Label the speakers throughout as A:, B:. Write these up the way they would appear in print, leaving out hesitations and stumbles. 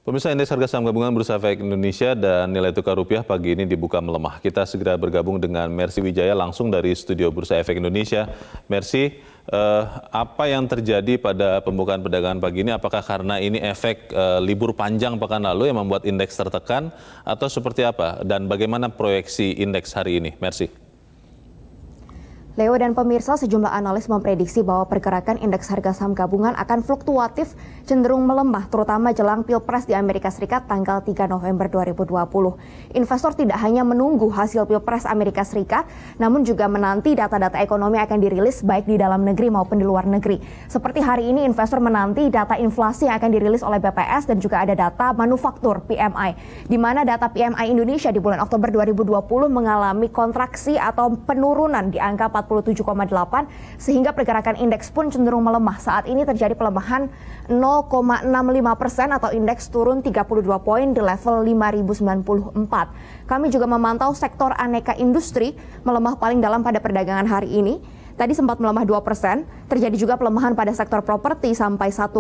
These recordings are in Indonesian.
A: Pemirsa, indeks harga saham gabungan Bursa Efek Indonesia dan nilai tukar rupiah pagi ini dibuka melemah. Kita segera bergabung dengan Mercy Wijaya langsung dari studio Bursa Efek Indonesia. Mercy, apa yang terjadi pada pembukaan perdagangan pagi ini? Apakah karena ini efek libur panjang pekan lalu yang membuat indeks tertekan atau seperti apa? Dan bagaimana proyeksi indeks hari ini? Mercy.
B: Leo dan pemirsa, sejumlah analis memprediksi bahwa pergerakan indeks harga saham gabungan akan fluktuatif cenderung melemah, terutama jelang Pilpres di Amerika Serikat tanggal 3 November 2020. Investor tidak hanya menunggu hasil Pilpres Amerika Serikat, namun juga menanti data-data ekonomi akan dirilis baik di dalam negeri maupun di luar negeri. Seperti hari ini, investor menanti data inflasi yang akan dirilis oleh BPS dan juga ada data manufaktur PMI, di mana data PMI Indonesia di bulan Oktober 2020 mengalami kontraksi atau penurunan di angka 47,8 sehingga pergerakan indeks pun cenderung melemah. Saat ini terjadi pelemahan 0,65% atau indeks turun 32 poin di level 5094. Kami juga memantau sektor aneka industri melemah paling dalam pada perdagangan hari ini. Tadi sempat melemah 2%, terjadi juga pelemahan pada sektor properti sampai 1,8%.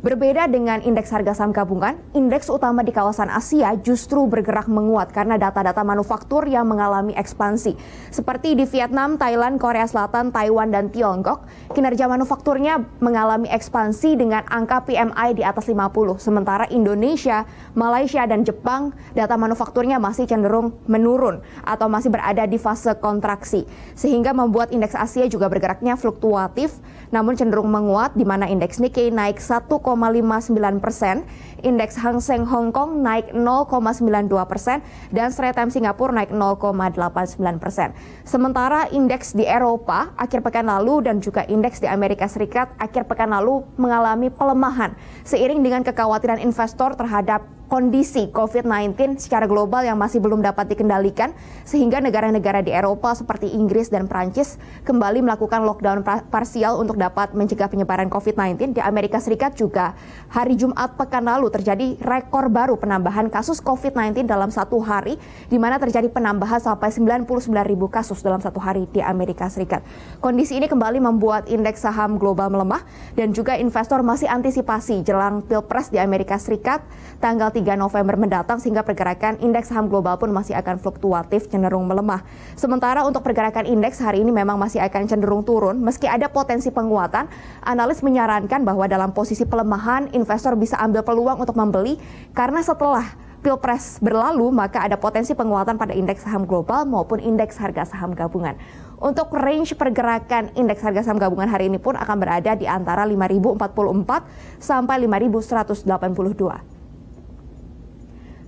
B: Berbeda dengan indeks harga saham gabungan, indeks utama di kawasan Asia justru bergerak menguat karena data-data manufaktur yang mengalami ekspansi. Seperti di Vietnam, Thailand, Korea Selatan, Taiwan, dan Tiongkok, kinerja manufakturnya mengalami ekspansi dengan angka PMI di atas 50. Sementara Indonesia, Malaysia, dan Jepang, data manufakturnya masih cenderung menurun atau masih berada di fase kontraksi. Sehingga membuat indeks Asia juga bergeraknya fluktuatif, namun cenderung menguat, di mana indeks Nikkei naik 1,59%, indeks Hang Seng Hong Kong naik 0,92%, dan Straits Times Singapura naik 0,89%. Sementara indeks di Eropa akhir pekan lalu dan juga indeks di Amerika Serikat akhir pekan lalu mengalami pelemahan, seiring dengan kekhawatiran investor terhadap kondisi COVID-19 secara global yang masih belum dapat dikendalikan, sehingga negara-negara di Eropa seperti Inggris dan Prancis kembali melakukan lockdown parsial untuk dapat mencegah penyebaran COVID-19. Di Amerika Serikat juga hari Jumat pekan lalu terjadi rekor baru penambahan kasus COVID-19 dalam satu hari, di mana terjadi penambahan sampai 99.000 kasus dalam satu hari di Amerika Serikat. Kondisi ini kembali membuat indeks saham global melemah dan juga investor masih antisipasi jelang Pilpres di Amerika Serikat tanggal 3 November mendatang, sehingga pergerakan indeks saham global pun masih akan fluktuatif cenderung melemah. Sementara untuk pergerakan indeks hari ini memang masih akan cenderung turun, meski ada potensi penguatan. Analis menyarankan bahwa dalam posisi pelemahan, investor bisa ambil peluang untuk membeli karena setelah Pilpres berlalu, maka ada potensi penguatan pada indeks saham global maupun indeks harga saham gabungan. Untuk range pergerakan indeks harga saham gabungan hari ini pun akan berada di antara 5.044 sampai 5.182.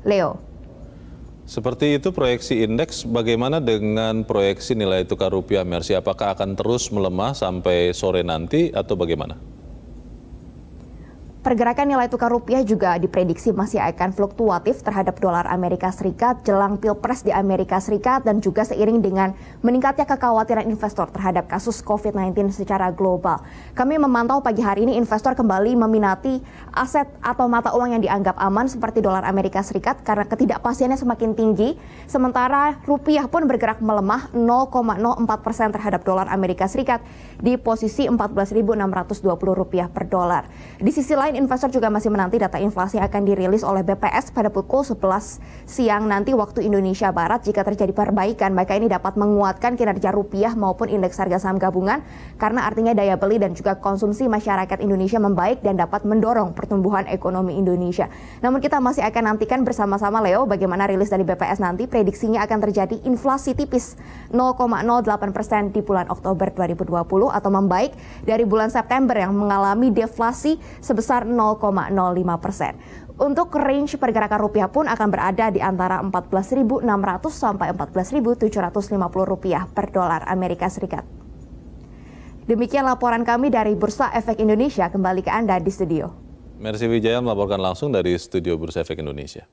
B: Leo.
A: Seperti itu proyeksi indeks, bagaimana dengan proyeksi nilai tukar rupiah, Mercy? Apakah akan terus melemah sampai sore nanti atau bagaimana?
B: Pergerakan nilai tukar rupiah juga diprediksi masih akan fluktuatif terhadap dolar Amerika Serikat jelang Pilpres di Amerika Serikat dan juga seiring dengan meningkatnya kekhawatiran investor terhadap kasus COVID-19 secara global. Kami memantau pagi hari ini investor kembali meminati aset atau mata uang yang dianggap aman seperti dolar Amerika Serikat karena ketidakpastiannya semakin tinggi. Sementara rupiah pun bergerak melemah 0,04% terhadap dolar Amerika Serikat di posisi Rp14.620 per dolar. Di sisi lain, investor juga masih menanti data inflasi yang akan dirilis oleh BPS pada pukul 11 siang nanti waktu Indonesia Barat. Jika terjadi perbaikan, maka ini dapat menguatkan kinerja rupiah maupun indeks harga saham gabungan, karena artinya daya beli dan juga konsumsi masyarakat Indonesia membaik dan dapat mendorong pertumbuhan ekonomi Indonesia. Namun kita masih akan nantikan bersama-sama, Leo, bagaimana rilis dari BPS nanti. Prediksinya akan terjadi inflasi tipis 0,08% di bulan Oktober 2020 atau membaik dari bulan September yang mengalami deflasi sebesar 0,05%. Untuk range pergerakan rupiah pun akan berada di antara 14.600 sampai 14.750 rupiah per dolar Amerika Serikat. Demikian laporan kami dari Bursa Efek Indonesia. Kembali ke Anda di studio.
A: Mercy Wijaya melaporkan langsung dari studio Bursa Efek Indonesia.